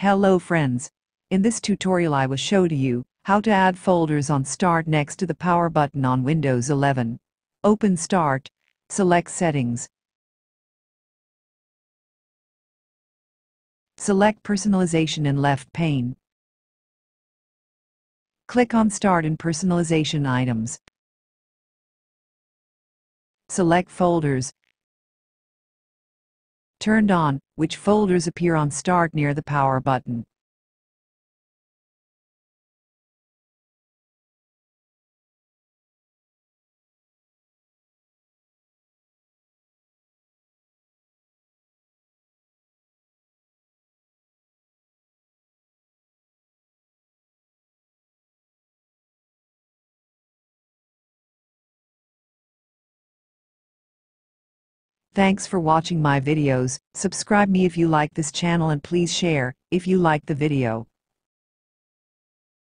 Hello friends. In this tutorial I will show to you how to add folders on Start next to the power button on Windows 11. Open Start, select Settings. Select Personalization in left pane. Click on Start and Personalization items. Select Folders. Turned on, which folders appear on Start near the power button. Thanks for watching my videos. Subscribe me if you like this channel and please share if you like the video.